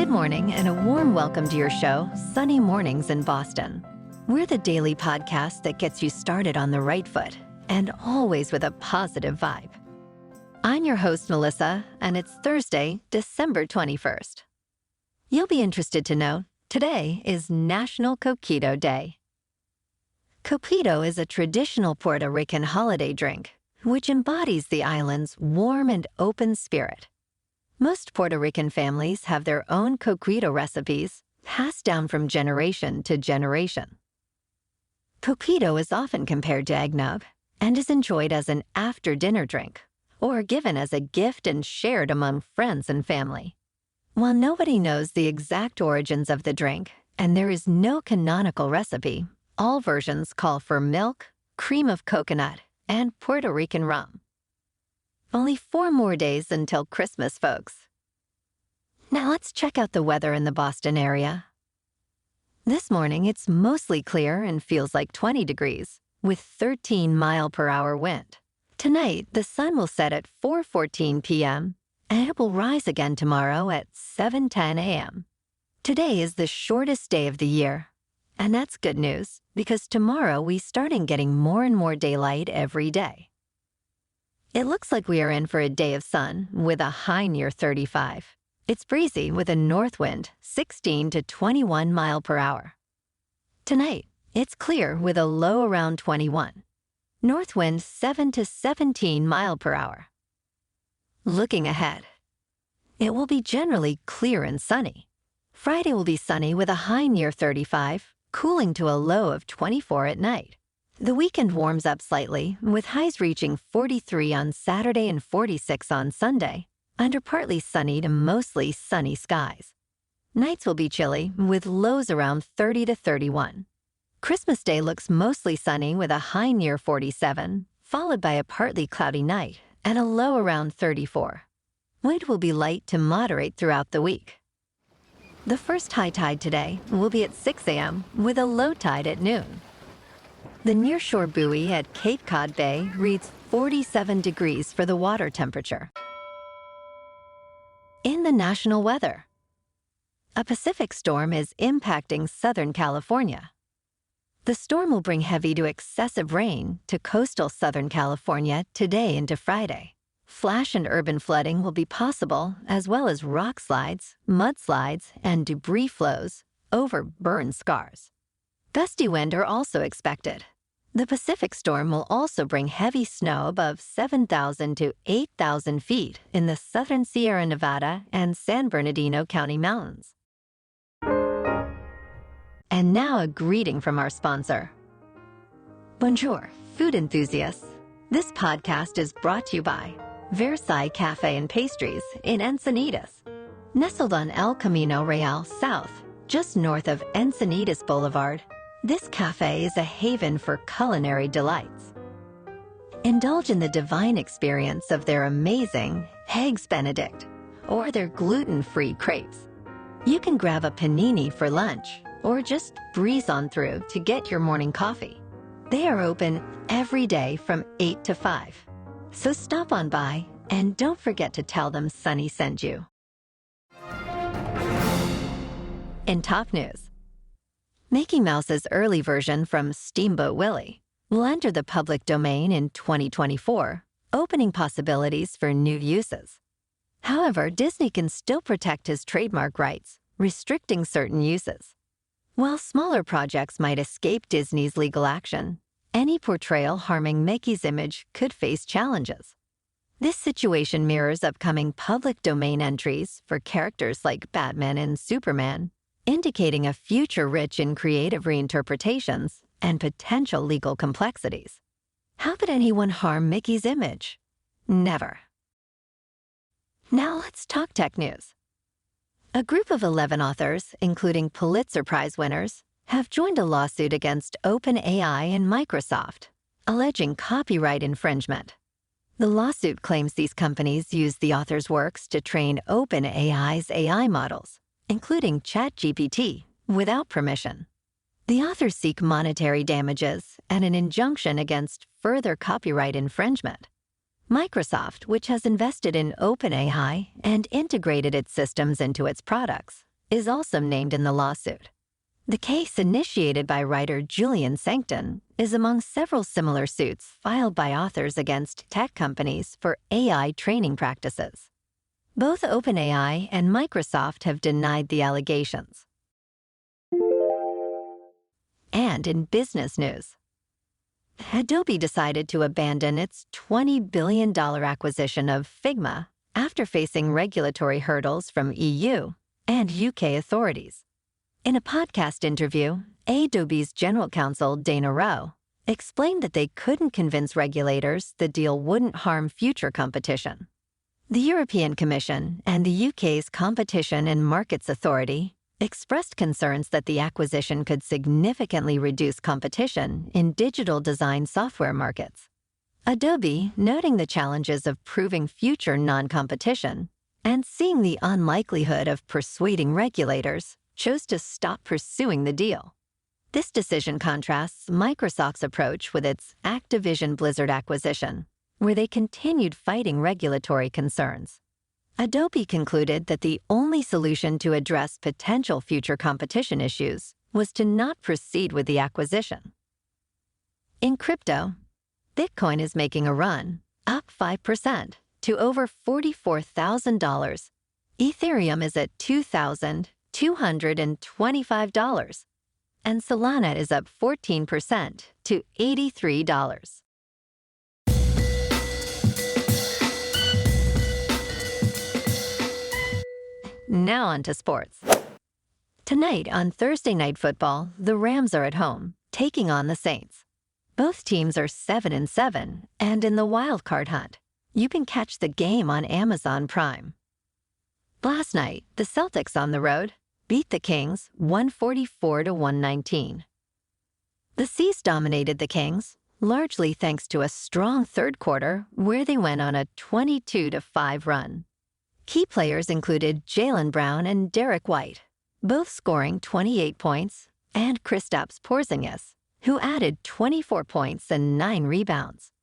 Good morning and a warm welcome to your show, Sunny Mornings in Boston. We're the daily podcast that gets you started on the right foot and always with a positive vibe. I'm your host, Melissa, and it's Thursday, December 21st. You'll be interested to know today is National Coquito Day. Coquito is a traditional Puerto Rican holiday drink, which embodies the island's warm and open spirit. Most Puerto Rican families have their own coquito recipes passed down from generation to generation. Coquito is often compared to eggnog and is enjoyed as an after-dinner drink or given as a gift and shared among friends and family. While nobody knows the exact origins of the drink and there is no canonical recipe, all versions call for milk, cream of coconut, and Puerto Rican rum. Only 4 more days until Christmas, folks. Now let's check out the weather in the Boston area. This morning, it's mostly clear and feels like 20 degrees, with 13-mile-per-hour wind. Tonight, the sun will set at 4:14 p.m., and it will rise again tomorrow at 7:10 a.m. Today is the shortest day of the year, and that's good news because tomorrow we start getting more and more daylight every day. It looks like we are in for a day of sun with a high near 35. It's breezy with a north wind 16 to 21 mile per hour. Tonight, it's clear with a low around 21. North wind 7 to 17 mile per hour. Looking ahead, it will be generally clear and sunny. Friday will be sunny with a high near 35, cooling to a low of 24 at night. The weekend warms up slightly, with highs reaching 43 on Saturday and 46 on Sunday, under partly sunny to mostly sunny skies. Nights will be chilly, with lows around 30 to 31. Christmas Day looks mostly sunny with a high near 47, followed by a partly cloudy night and a low around 34. Wind will be light to moderate throughout the week. The first high tide today will be at 6 a.m. with a low tide at noon. The nearshore buoy at Cape Cod Bay reads 47 degrees for the water temperature. In the national weather, a Pacific storm is impacting Southern California. The storm will bring heavy to excessive rain to coastal Southern California today into Friday. Flash and urban flooding will be possible, as well as rock slides, mudslides, and debris flows over burn scars. Gusty wind are also expected. The Pacific storm will also bring heavy snow above 7,000 to 8,000 feet in the southern Sierra Nevada and San Bernardino County mountains. And now a greeting from our sponsor. Bonjour, food enthusiasts. This podcast is brought to you by Versailles Cafe and Pastries in Encinitas. Nestled on El Camino Real South, just north of Encinitas Boulevard, this cafe is a haven for culinary delights. Indulge in the divine experience of their amazing Eggs Benedict or their gluten-free crepes. You can grab a panini for lunch or just breeze on through to get your morning coffee. They are open every day from 8 to 5. So stop on by and don't forget to tell them Sunny sent you. In top news, Mickey Mouse's early version from Steamboat Willie will enter the public domain in 2024, opening possibilities for new uses. However, Disney can still protect his trademark rights, restricting certain uses. While smaller projects might escape Disney's legal action, any portrayal harming Mickey's image could face challenges. This situation mirrors upcoming public domain entries for characters like Batman and Superman, indicating a future rich in creative reinterpretations and potential legal complexities. How could anyone harm Mickey's image? Never. Now let's talk tech news. A group of 11 authors, including Pulitzer Prize winners, have joined a lawsuit against OpenAI and Microsoft, alleging copyright infringement. The lawsuit claims these companies used the authors' works to train OpenAI's AI models, including ChatGPT, without permission. The authors seek monetary damages and an injunction against further copyright infringement. Microsoft, which has invested in OpenAI and integrated its systems into its products, is also named in the lawsuit. The case initiated by writer Julian Sancton is among several similar suits filed by authors against tech companies for AI training practices. Both OpenAI and Microsoft have denied the allegations. And in business news, Adobe decided to abandon its $20 billion acquisition of Figma after facing regulatory hurdles from EU and UK authorities. In a podcast interview, Adobe's general counsel, Dana Rowe, explained that they couldn't convince regulators the deal wouldn't harm future competition. The European Commission and the UK's Competition and Markets Authority expressed concerns that the acquisition could significantly reduce competition in digital design software markets. Adobe, noting the challenges of proving future non-competition and seeing the unlikelihood of persuading regulators, chose to stop pursuing the deal. This decision contrasts Microsoft's approach with its Activision Blizzard acquisition, where they continued fighting regulatory concerns. Adobe concluded that the only solution to address potential future competition issues was to not proceed with the acquisition. In crypto, Bitcoin is making a run, up 5% to over $44,000. Ethereum is at $2,225, and Solana is up 14% to $83. Now on to sports. Tonight on Thursday Night Football, the Rams are at home, taking on the Saints. Both teams are 7-7, and in the wild card hunt, you can catch the game on Amazon Prime. Last night, the Celtics on the road beat the Kings 144-119. The C's dominated the Kings, largely thanks to a strong third quarter where they went on a 22-5 run. Key players included Jaylen Brown and Derek White, both scoring 28 points, and Kristaps Porzingis, who added 24 points and 9 rebounds.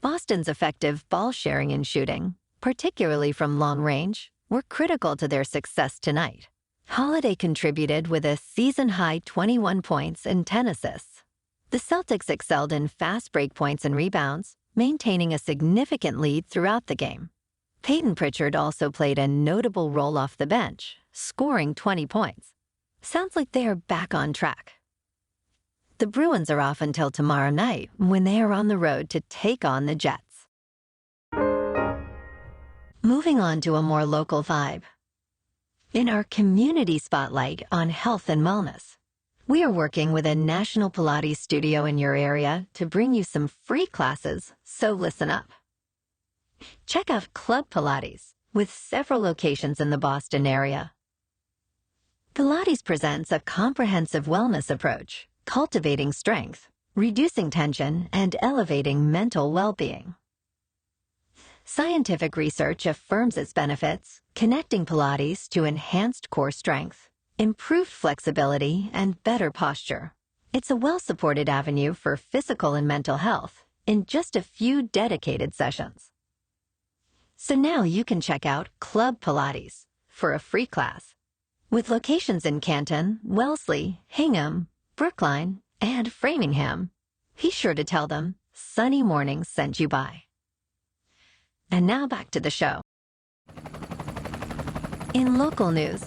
Boston's effective ball sharing and shooting, particularly from long range, were critical to their success tonight. Holiday contributed with a season-high 21 points and 10 assists. The Celtics excelled in fast break points and rebounds, maintaining a significant lead throughout the game. Peyton Pritchard also played a notable role off the bench, scoring 20 points. Sounds like they are back on track. The Bruins are off until tomorrow night when they are on the road to take on the Jets. Moving on to a more local vibe. In our community spotlight on health and wellness, we are working with a national Pilates studio in your area to bring you some free classes, so listen up. Check out Club Pilates, with several locations in the Boston area. Pilates presents a comprehensive wellness approach, cultivating strength, reducing tension, and elevating mental well-being. Scientific research affirms its benefits, connecting Pilates to enhanced core strength, improved flexibility, and better posture. It's a well-supported avenue for physical and mental health in just a few dedicated sessions. So now you can check out Club Pilates for a free class. With locations in Canton, Wellesley, Hingham, Brookline, and Framingham, be sure to tell them Sunny Mornings sent you by. And now back to the show. In local news,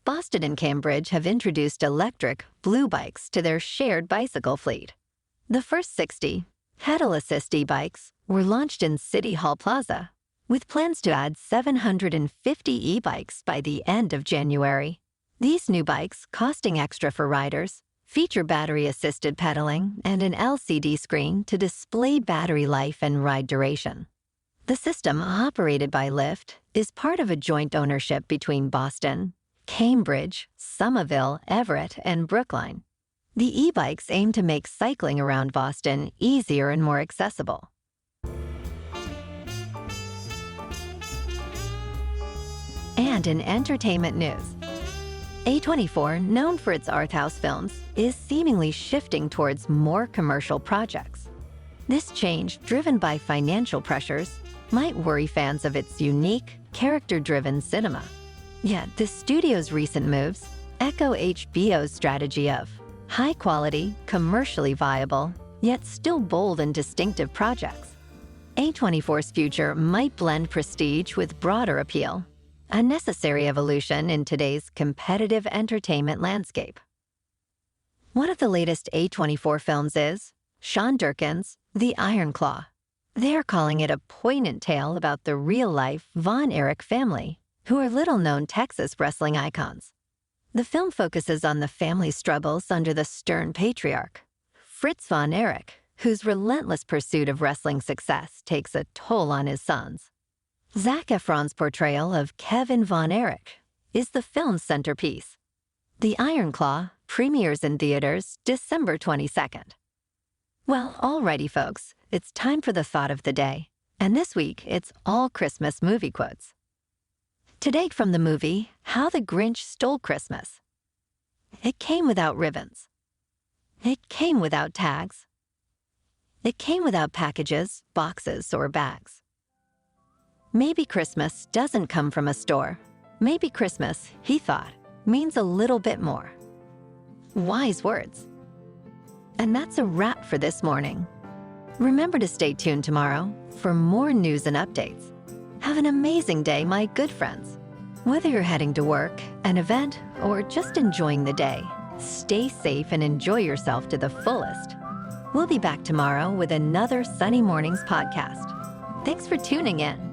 Boston and Cambridge have introduced electric Blue bikes to their shared bicycle fleet. The first 60 pedal assist e-bikes were launched in City Hall Plaza, with plans to add 750 e-bikes by the end of January. These new bikes, costing extra for riders, feature battery-assisted pedaling and an LCD screen to display battery life and ride duration. The system, operated by Lyft, is part of a joint ownership between Boston, Cambridge, Somerville, Everett, and Brookline. The e-bikes aim to make cycling around Boston easier and more accessible. And in entertainment news, A24, known for its art house films, is seemingly shifting towards more commercial projects. This change, driven by financial pressures, might worry fans of its unique, character-driven cinema. Yet the studio's recent moves echo HBO's strategy of high-quality, commercially viable, yet still bold and distinctive projects. A24's future might blend prestige with broader appeal, a necessary evolution in today's competitive entertainment landscape. One of the latest A24 films is Sean Durkin's The Iron Claw. They're calling it a poignant tale about the real-life Von Erich family, who are little-known Texas wrestling icons. The film focuses on the family's struggles under the stern patriarch, Fritz Von Erich, whose relentless pursuit of wrestling success takes a toll on his sons. Zac Efron's portrayal of Kevin Von Erich is the film's centerpiece. The Iron Claw premieres in theaters December 22nd. Well, alrighty, folks, it's time for the thought of the day. And this week, it's all Christmas movie quotes. Today from the movie, How the Grinch Stole Christmas. It came without ribbons. It came without tags. It came without packages, boxes, or bags. Maybe Christmas doesn't come from a store. Maybe Christmas, he thought, means a little bit more. Wise words. And that's a wrap for this morning. Remember to stay tuned tomorrow for more news and updates. Have an amazing day, my good friends. Whether you're heading to work, an event, or just enjoying the day, stay safe and enjoy yourself to the fullest. We'll be back tomorrow with another Sunny Mornings podcast. Thanks for tuning in.